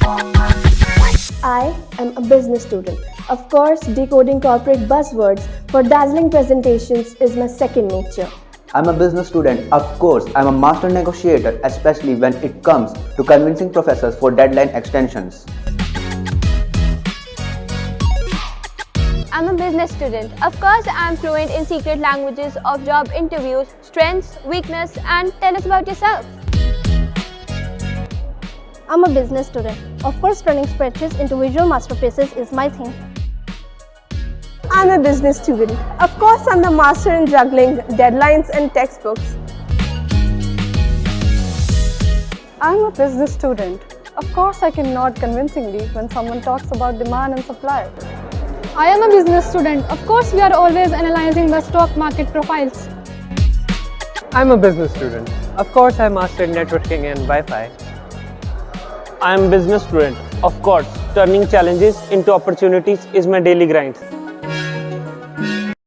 I am a business student. Of course, decoding corporate buzzwords for dazzling presentations is my second nature. I'm a business student. Of course, I'm a master negotiator, especially when it comes to convincing professors for deadline extensions. I'm a business student. Of course, I'm fluent in secret languages of job interviews, strengths, weakness, and tell us about yourself. I'm a business student. Of course, turning spreadsheets into visual masterpieces is my thing. I'm a business student. Of course, I'm the master in juggling deadlines and textbooks. I'm a business student. Of course, I can nod convincingly when someone talks about demand and supply. I am a business student. Of course, we are always analyzing the stock market profiles. I'm a business student. Of course, I mastered networking and Wi-Fi. I am a business student. Of course, turning challenges into opportunities is my daily grind.